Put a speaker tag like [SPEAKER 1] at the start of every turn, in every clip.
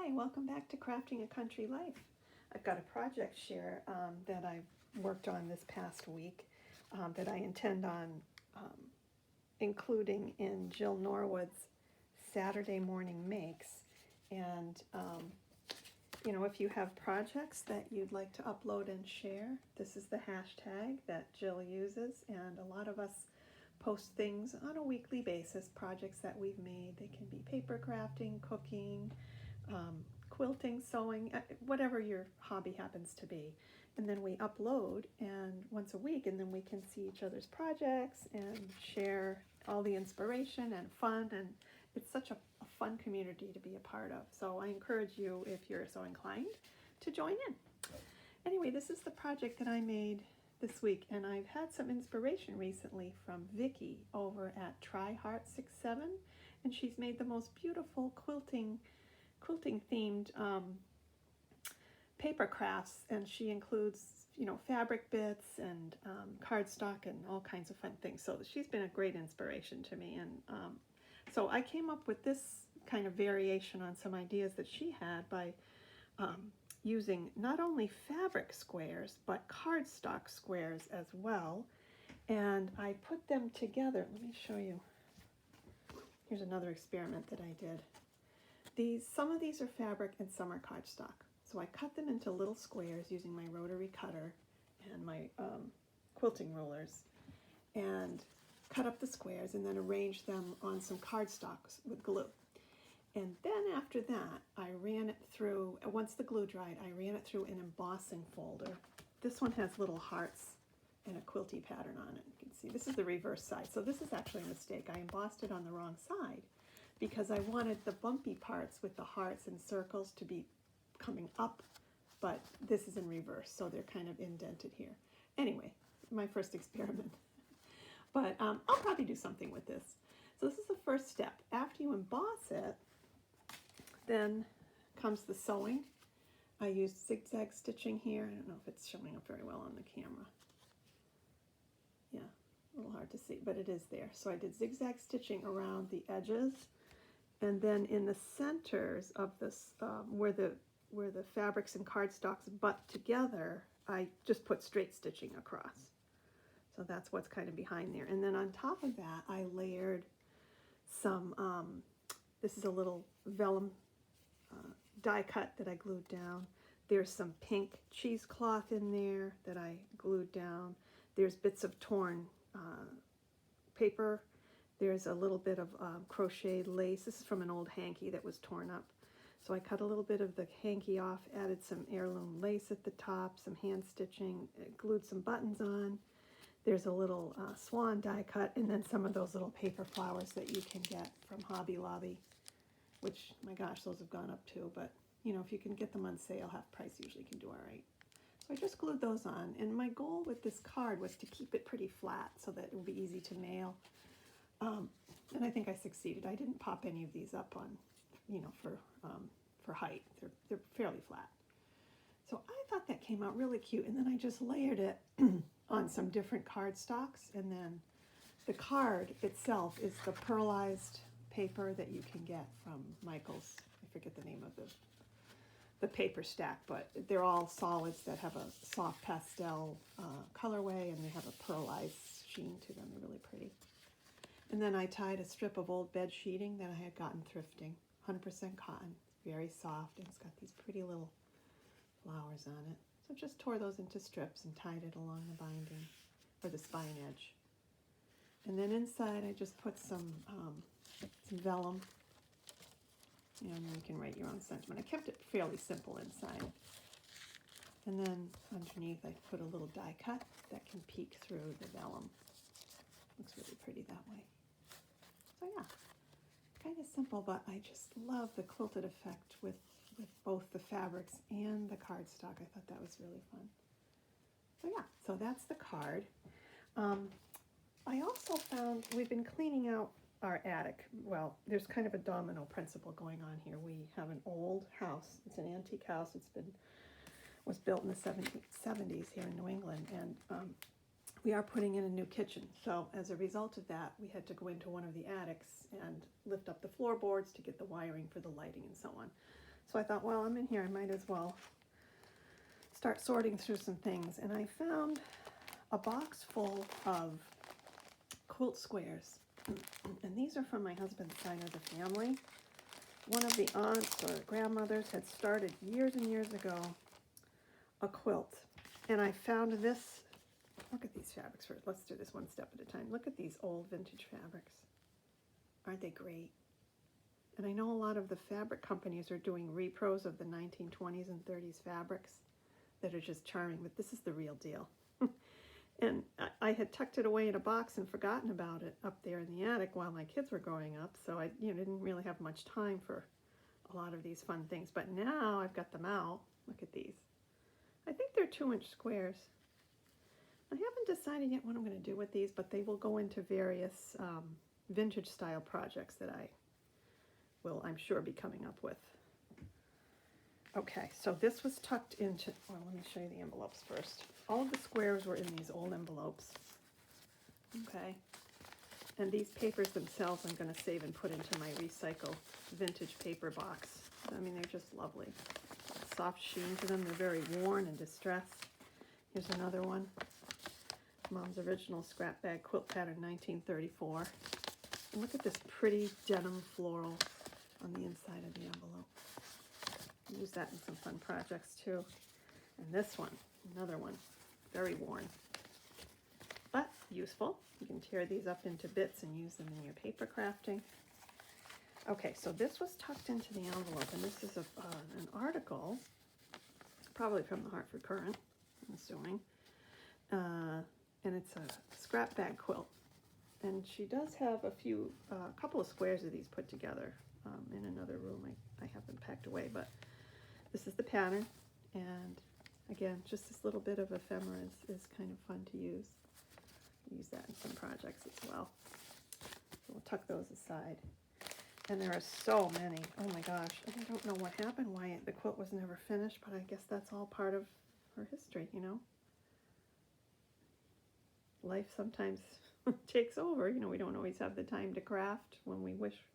[SPEAKER 1] Hi, welcome back to Crafting a Country Life. I've got a project share that I've worked on this past week that I intend on including in Jill Norwood's Saturday Morning Makes. And, if you have projects that you'd like to upload and share, this is the hashtag that Jill uses, and a lot of us post things on a weekly basis, projects that we've made. They can be paper crafting, cooking, quilting, sewing, whatever your hobby happens to be. And then we upload and once a week, and then we can see each other's projects and share all the inspiration and fun. And it's such a fun community to be a part of. So I encourage you, if you're so inclined, to join in. Anyway, this is the project that I made this week, and I've had some inspiration recently from Vicki over at Try Heart 67, and she's made the most beautiful quilting themed paper crafts, and she includes fabric bits and cardstock and all kinds of fun things. So she's been a great inspiration to me, and so I came up with this kind of variation on some ideas that she had by using not only fabric squares but cardstock squares as well, and I put them together. Let me show you. Here's another experiment that I did. Some of these are fabric and some are cardstock. So I cut them into little squares using my rotary cutter and my quilting rulers, and cut up the squares and then arranged them on some cardstocks with glue. And then after that, I ran it through, once the glue dried, I ran it through an embossing folder. This one has little hearts and a quilty pattern on it. You can see this is the reverse side. So this is actually a mistake. I embossed it on the wrong side because I wanted the bumpy parts with the hearts and circles to be coming up, but this is in reverse, so they're kind of indented here. Anyway, my first experiment. But I'll probably do something with this. So this is the first step. After you emboss it, then comes the sewing. I used zigzag stitching here. I don't know if it's showing up very well on the camera. Yeah, a little hard to see, but it is there. So I did zigzag stitching around the edges, and then in the centers of this, where the fabrics and cardstocks butt together, I just put straight stitching across. So that's what's kind of behind there. And then on top of that, I layered some, this is a little vellum die cut that I glued down. There's some pink cheesecloth in there that I glued down. There's bits of torn paper. There's a little bit of crocheted lace. This is from an old hanky that was torn up. So I cut a little bit of the hanky off, added some heirloom lace at the top, some hand stitching, glued some buttons on. There's a little swan die cut, and then some of those little paper flowers that you can get from Hobby Lobby, which, my gosh, those have gone up too, but if you can get them on sale, half price usually can do all right. So I just glued those on, and my goal with this card was to keep it pretty flat so that it would be easy to mail. And I think I succeeded. I didn't pop any of these up on, for height. They're fairly flat. So I thought that came out really cute, and then I just layered it on some different cardstocks, and then the card itself is the pearlized paper that you can get from Michael's. I forget the name of the paper stack, but they're all solids that have a soft pastel colorway, and they have a pearlized sheen to them. They're really pretty. And then I tied a strip of old bed sheeting that I had gotten thrifting, 100% cotton, very soft, and it's got these pretty little flowers on it. So just tore those into strips and tied it along the binding, or the spine edge. And then inside I just put some vellum, and then you can write your own sentiment. I kept it fairly simple inside. And then underneath I put a little die cut that can peek through the vellum. Looks really pretty that way. So yeah, kind of simple, but I just love the quilted effect with both the fabrics and the cardstock. I thought that was really fun. So yeah, so that's the card. I also found we've been cleaning out our attic. Well, there's kind of a domino principle going on here. We have an old house. It's an antique house. Was built in the 70s here in New England, and we are putting in a new kitchen. So as a result of that, we had to go into one of the attics and lift up the floorboards to get the wiring for the lighting and so on. So I thought, well, I'm in here, I might as well start sorting through some things. And I found a box full of quilt squares. And these are from my husband's side of the family. One of the aunts or grandmothers had started years and years ago a quilt. And I found this. Look at these fabrics first. Let's do this one step at a time. Look at these old vintage fabrics. Aren't they great? And I know a lot of the fabric companies are doing repros of the 1920s and 30s fabrics that are just charming, but this is the real deal. And I had tucked it away in a box and forgotten about it up there in the attic while my kids were growing up, so I didn't really have much time for a lot of these fun things. But now I've got them out. Look at these. I think they're 2-inch squares. I haven't decided yet what I'm going to do with these, but they will go into various vintage style projects that I will, I'm sure, be coming up with. Okay, so this was tucked into, well, let me show you the envelopes first. All of the squares were in these old envelopes. Okay, and these papers themselves I'm going to save and put into my recycle vintage paper box. I mean, they're just lovely. Soft sheen to them. They're very worn and distressed. Here's another one. Mom's original scrap bag quilt pattern, 1934. And look at this pretty denim floral on the inside of the envelope. Use that in some fun projects too. And this one, another one, very worn, but useful. You can tear these up into bits and use them in your paper crafting. Okay, so this was tucked into the envelope, and this is an article, probably from the Hartford Courant, I'm assuming. And it's a scrap bag quilt. And she does have a couple of squares of these put together in another room. I have them packed away, but this is the pattern. And again, just this little bit of ephemera is kind of fun to use. Use that in some projects as well. So we'll tuck those aside. And there are so many. Oh my gosh. I don't know what happened, why the quilt was never finished, but I guess that's all part of her history, you know. Life sometimes takes over. You know, we don't always have the time to craft when we wish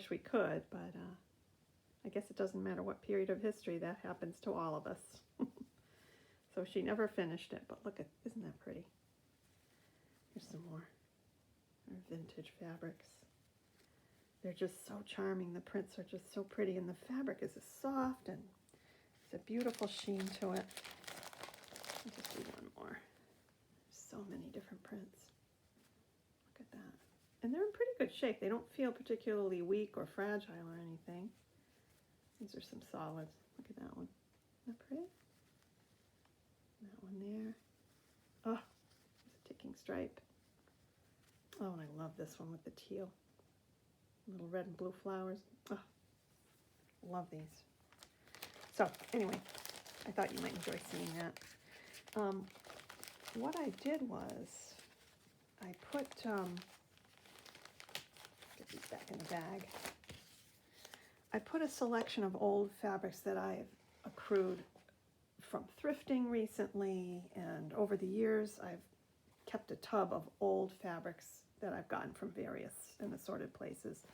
[SPEAKER 1] we could, but I guess it doesn't matter what period of history, that happens to all of us. So she never finished it, but look at, isn't that pretty? Here's some more. They're vintage fabrics. They're just so charming. The prints are just so pretty, and the fabric is soft, and it's a beautiful sheen to it. I'll just do one more. So many different prints. Look at that. And they're in pretty good shape. They don't feel particularly weak or fragile or anything. These are some solids. Look at that one. Isn't that pretty? That one there. Oh, it's a ticking stripe. Oh, and I love this one with the teal. Little red and blue flowers. Oh, love these. So, anyway, I thought you might enjoy seeing that. What I did was, I put, get these back in the bag. I put a selection of old fabrics that I've accrued from thrifting recently, and over the years I've kept a tub of old fabrics that I've gotten from various and assorted places.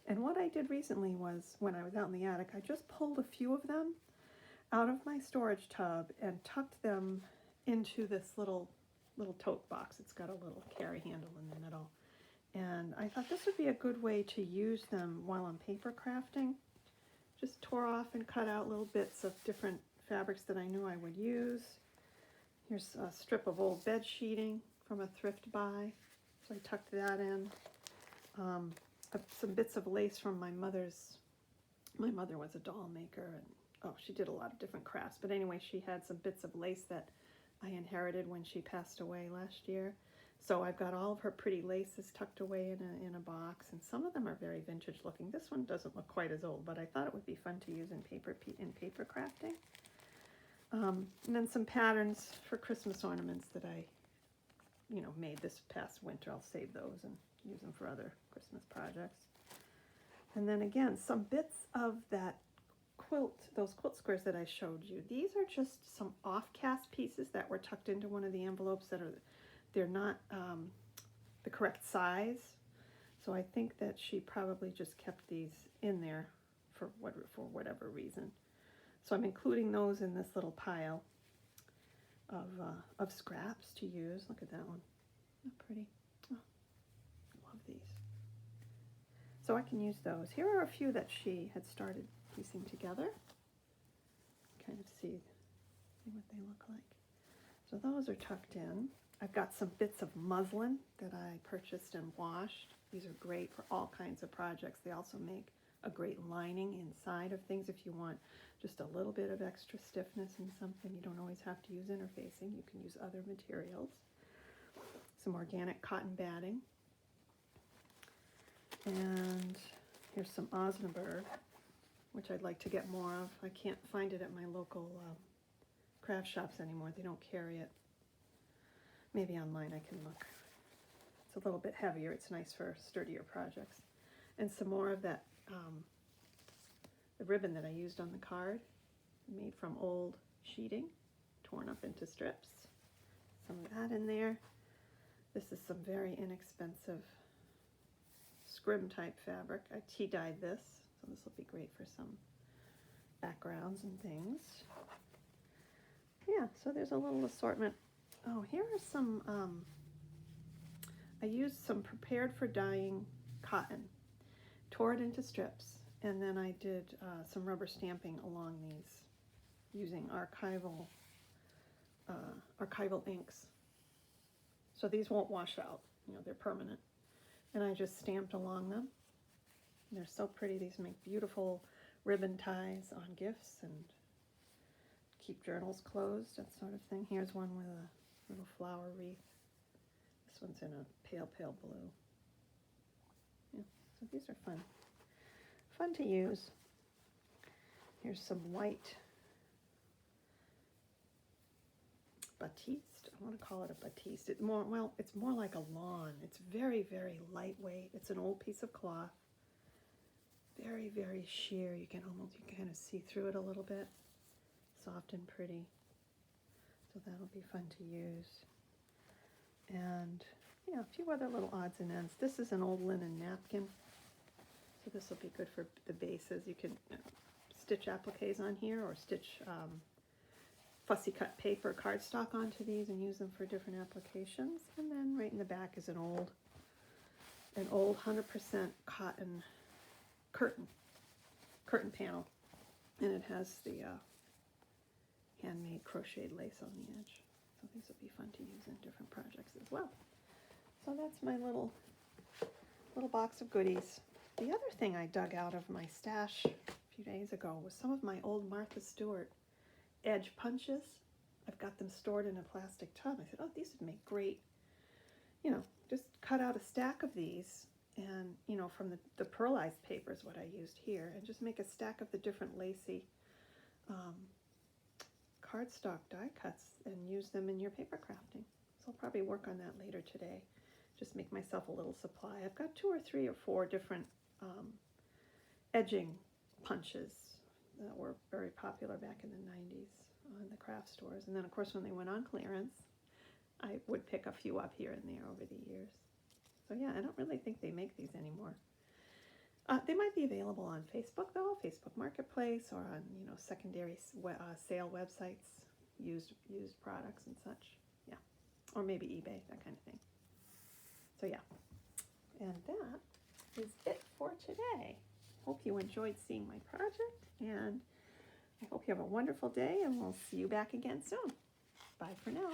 [SPEAKER 1] And what I did recently was, when I was out in the attic, I just pulled a few of them out of my storage tub and tucked them into this little tote box. It's got a little carry handle in the middle. And I thought this would be a good way to use them while I'm paper crafting. Just tore off and cut out little bits of different fabrics that I knew I would use. Here's a strip of old bed sheeting from a thrift buy. So I tucked that in. Some bits of lace from my mother was a doll maker, and oh, she did a lot of different crafts. But anyway, she had some bits of lace that I inherited when she passed away last year. So I've got all of her pretty laces tucked away in a box, and some of them are very vintage looking. This one doesn't look quite as old, but I thought it would be fun to use in paper crafting. And then some patterns for Christmas ornaments that I, made this past winter. I'll save those and use them for other Christmas projects. And then again, some bits of that those quilt squares that I showed you. These are just some off-cast pieces that were tucked into one of the envelopes they're not the correct size. So I think that she probably just kept these in there for whatever reason. So I'm including those in this little pile of scraps to use. Look at that one. How pretty. Oh, I love these. So I can use those. Here are a few that she had started piecing together. Kind of see what they look like. So those are tucked in. I've got some bits of muslin that I purchased and washed. These are great for all kinds of projects. They also make a great lining inside of things if you want just a little bit of extra stiffness in something. You don't always have to use interfacing. You can use other materials. Some organic cotton batting. And here's some Osnaburg, which I'd like to get more of. I can't find it at my local craft shops anymore. They don't carry it. Maybe online I can look. It's a little bit heavier. It's nice for sturdier projects. And some more of that the ribbon that I used on the card, made from old sheeting, torn up into strips. Some of that in there. This is some very inexpensive scrim type fabric. I tea dyed this, so this will be great for some backgrounds and things. Yeah, so there's a little assortment. Oh, here are some, I used some prepared for dyeing cotton, tore it into strips, and then I did some rubber stamping along these using archival inks. So these won't wash out, they're permanent. And I just stamped along them. And they're so pretty. These make beautiful ribbon ties on gifts and keep journals closed, that sort of thing. Here's one with a little flower wreath. This one's in a pale, pale blue. Yeah, so these are fun. Fun to use. Here's some white batiste. I want to call it a batiste. It's more like a lawn. It's very, very lightweight. It's an old piece of cloth. Very, very sheer. You can kind of see through it a little bit. Soft and pretty. So that'll be fun to use. And yeah, a few other little odds and ends. This is an old linen napkin. So this will be good for the bases. You can stitch appliques on here or stitch fussy cut paper cardstock onto these and use them for different applications. And then right in the back is an old 100% cotton curtain panel, and it has the handmade crocheted lace on the edge. So these will be fun to use in different projects as well. So that's my little box of goodies. The other thing I dug out of my stash a few days ago was some of my old Martha Stewart edge punches. I've got them stored in a plastic tub. I said, oh, these would make great, just cut out a stack of these and, from the pearlized paper is what I used here, and just make a stack of the different lacy cardstock die cuts and use them in your paper crafting. So I'll probably work on that later today. Just make myself a little supply. I've got 2 or 3 or 4 different edging punches that were very popular back in the 90s in the craft stores. And then, of course, when they went on clearance, I would pick a few up here and there over the years. So yeah, I don't really think they make these anymore. They might be available on Facebook, though, Facebook Marketplace, or on secondary sale websites, used products and such. Yeah, or maybe eBay, that kind of thing. So yeah, and that is it for today. Hope you enjoyed seeing my project, and I hope you have a wonderful day, and we'll see you back again soon. Bye for now.